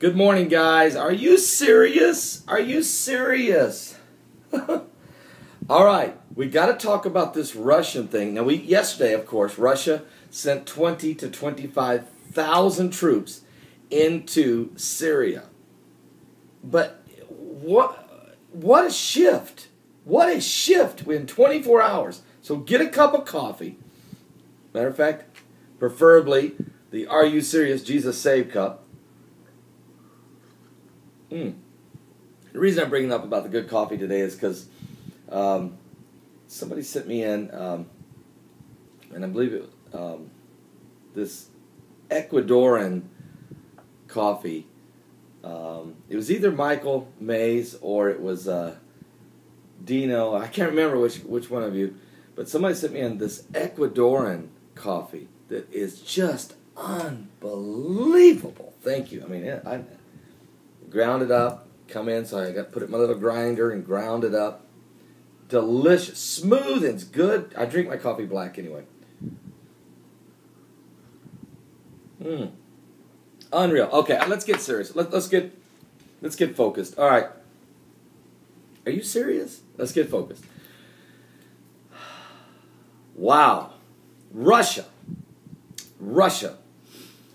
Good morning, guys. Are you serious? Are you serious? All right, we got to talk about this Russian thing. Now, yesterday, of course, Russia sent 20 to 25,000 troops into Syria. But what a shift. What a shift in 24 hours. So get a cup of coffee. Matter of fact, preferably the Are You Serious Jesus Save cup. The reason I'm bringing up about the good coffee today is because somebody sent me in, and I believe it this Ecuadorian coffee. It was either Michael Mays or it was Dino. I can't remember which one of you, but somebody sent me in this Ecuadorian coffee that is just unbelievable. Thank you. I mean, I ground it up, come in, so I got to put it in my little grinder and ground it up. Delicious, smooth, and it's good. I drink my coffee black anyway. Unreal. Okay, let's get serious. Let's get focused. All right. Are you serious? Let's get focused. Wow. Russia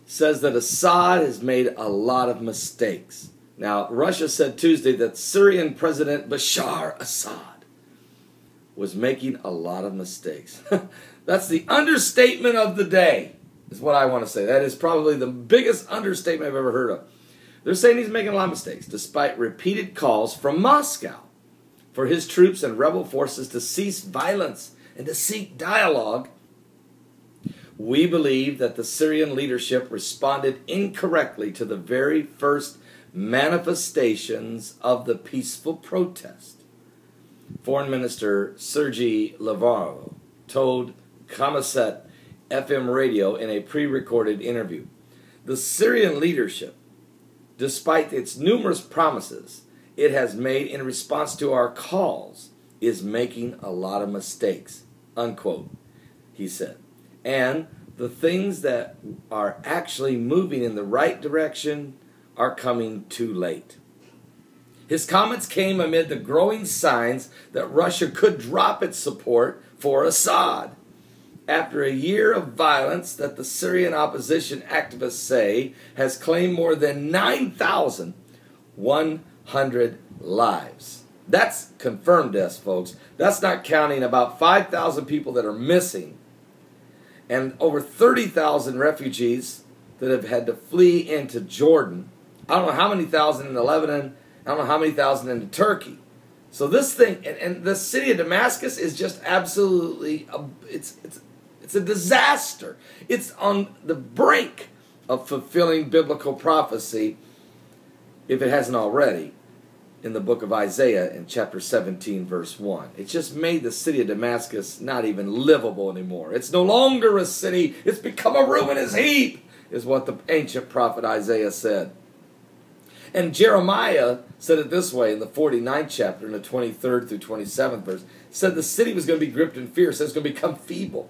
says that Assad has made a lot of mistakes. Now, Russia said Tuesday that Syrian President Bashar Assad was making a lot of mistakes. That's the understatement of the day, is what I want to say. That is probably the biggest understatement I've ever heard of. They're saying he's making a lot of mistakes, despite repeated calls from Moscow for his troops and rebel forces to cease violence and to seek dialogue. We believe that the Syrian leadership responded incorrectly to the very first manifestations of the peaceful protest. Foreign Minister Sergei Lavrov told Kamaset FM radio in a pre-recorded interview, the Syrian leadership, despite its numerous promises it has made in response to our calls, is making a lot of mistakes, unquote, he said. And the things that are actually moving in the right direction are coming too late. His comments came amid the growing signs that Russia could drop its support for Assad. After a year of violence that the Syrian opposition activists say has claimed more than 9,100 lives. That's confirmed deaths, folks. That's not counting about 5,000 people that are missing and over 30,000 refugees that have had to flee into Jordan. I don't know how many thousand into Lebanon. I don't know how many thousand into Turkey. So this thing, and the city of Damascus is just absolutely, it's a disaster. It's on the brink of fulfilling biblical prophecy, if it hasn't already, in the book of Isaiah in chapter 17, verse 1. It just made the city of Damascus not even livable anymore. It's no longer a city. It's become a ruinous heap, is what the ancient prophet Isaiah said. And Jeremiah said it this way in the 49th chapter, in the 23rd through 27th verse. Said the city was going to be gripped in fear, said it's going to become feeble,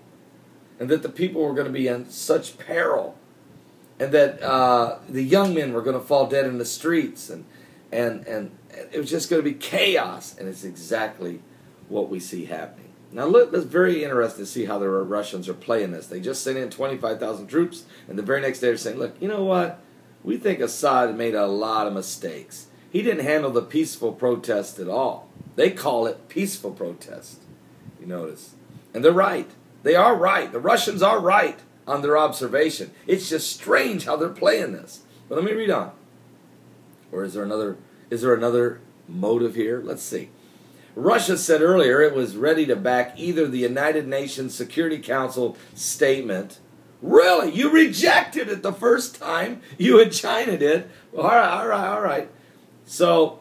and that the people were going to be in such peril, and that the young men were going to fall dead in the streets, and it was just going to be chaos, and it's exactly what we see happening. Now, look, it's very interesting to see how the Russians are playing this. They just sent in 25,000 troops, and the very next day they're saying, look, you know what? We think Assad made a lot of mistakes. He didn't handle the peaceful protest at all. They call it peaceful protest, you notice. And they're right. They are right. The Russians are right on their observation. It's just strange how they're playing this. But let me read on. Or is there another motive here? Let's see. Russia said earlier it was ready to back either the United Nations Security Council statement. Really? You rejected it the first time? You and China did? Well, all right. So,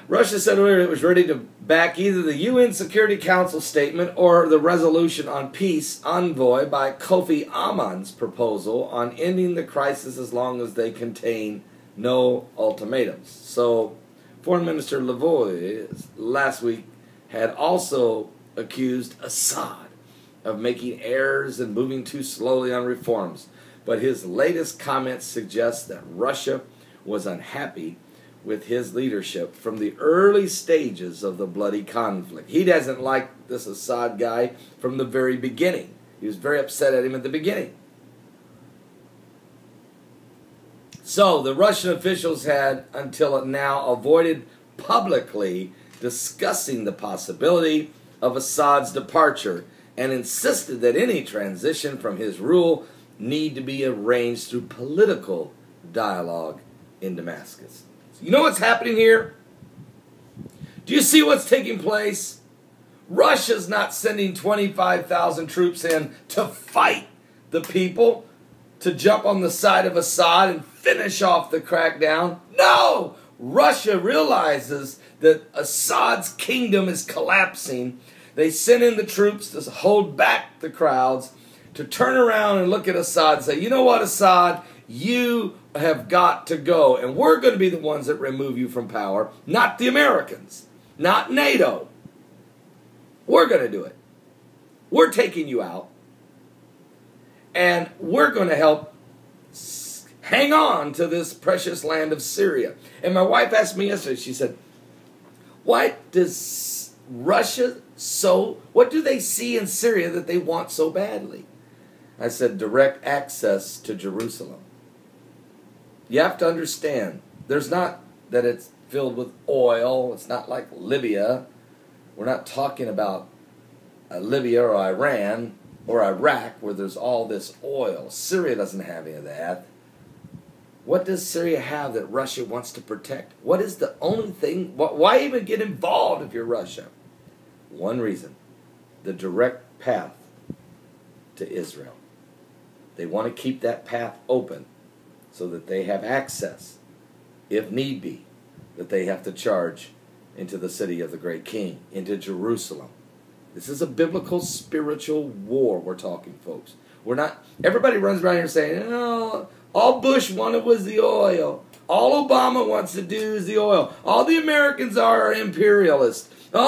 Russia said earlier it was ready to back either the UN Security Council statement or the resolution on peace envoy by Kofi Annan's proposal on ending the crisis as long as they contain no ultimatums. So, Foreign Minister Lavrov last week had also accused Assad of making errors and moving too slowly on reforms. but his latest comments suggest that Russia was unhappy with his leadership from the early stages of the bloody conflict. He doesn't like this Assad guy from the very beginning. He was very upset at him at the beginning. So the Russian officials had until now avoided publicly discussing the possibility of Assad's departure and insisted that any transition from his rule need to be arranged through political dialogue in Damascus. So you know what's happening here? Do you see what's taking place? Russia's not sending 25,000 troops in to fight the people, to jump on the side of Assad and finish off the crackdown. No! Russia realizes that Assad's kingdom is collapsing. They send in the troops to hold back the crowds, to turn around and look at Assad and say, you know what, Assad, you have got to go. And we're going to be the ones that remove you from power, not the Americans, not NATO. We're going to do it. We're taking you out. And we're going to help hang on to this precious land of Syria. And my wife asked me yesterday, she said, what do they see in Syria that they want so badly? I said, direct access to Jerusalem. You have to understand, there's not that it's filled with oil. It's not like Libya. We're not talking about Libya or Iran or Iraq where there's all this oil. Syria doesn't have any of that. What does Syria have that Russia wants to protect? What is the only thing? Why even get involved if you're Russia? One reason. The direct path to Israel. They want to keep that path open so that they have access, if need be, that they have to charge into the city of the great king, into Jerusalem. This is a biblical, spiritual war we're talking, folks. We're not, everybody runs around here saying, oh, all Bush wanted was the oil. All Obama wants to do is the oil. All the Americans are imperialists. They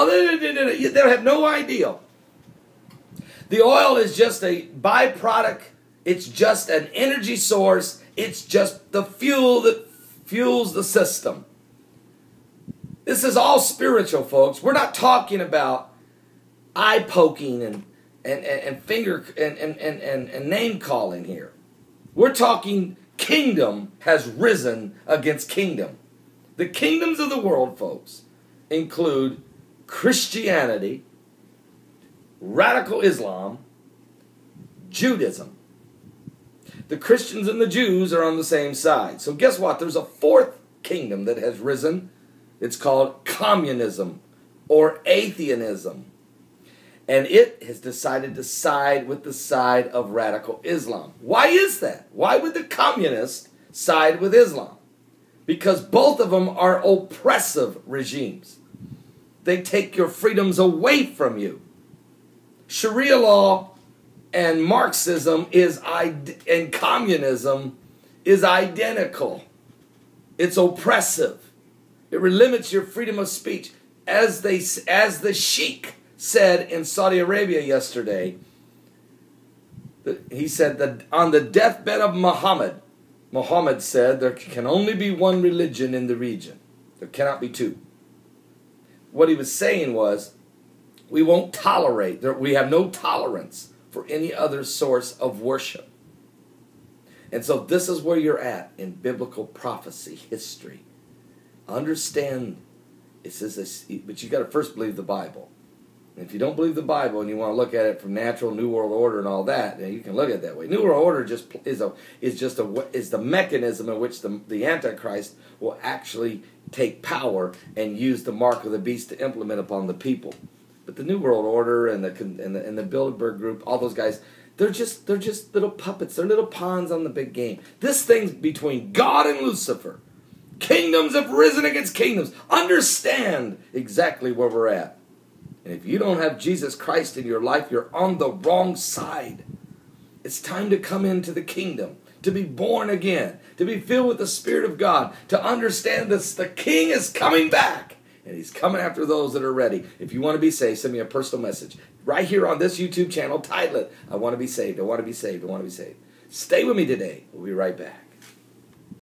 have no idea. The oil is just a byproduct. It's just an energy source. It's just the fuel that fuels the system. This is all spiritual, folks. We're not talking about eye poking and finger and name calling here. We're talking kingdom has risen against kingdom. The kingdoms of the world, folks, include Christianity, radical Islam, Judaism. The Christians and the Jews are on the same side. So guess what? There's a fourth kingdom that has risen. It's called communism or atheism. And it has decided to side with the side of radical Islam. Why is that? Why would the communists side with Islam? Because both of them are oppressive regimes. They take your freedoms away from you. Sharia law and Marxism and communism is identical. It's oppressive. It limits your freedom of speech. As the sheikh said in Saudi Arabia yesterday, he said that on the deathbed of Muhammad said there can only be one religion in the region. There cannot be two. What he was saying was, we won't tolerate, we have no tolerance for any other source of worship. And so this is where you're at in biblical prophecy history. Understand, it says this, but you got to first believe the Bible. And if you don't believe the Bible and you want to look at it from natural New World Order and all that, then you can look at it that way. New World Order just is the mechanism in which the Antichrist will actually take power and use the mark of the beast to implement upon the people. But the New World Order and the Bilderberg group, all those guys, they're just little puppets. They're little pawns on the big game. This thing's between God and Lucifer. Kingdoms have risen against kingdoms. Understand exactly where we're at. And if you don't have Jesus Christ in your life, you're on the wrong side. It's time to come into the kingdom, to be born again, to be filled with the Spirit of God, to understand this. The King is coming back, and He's coming after those that are ready. If you want to be saved, send me a personal message right here on this YouTube channel. Title it, I want to be saved, I want to be saved, I want to be saved. Stay with me today. We'll be right back.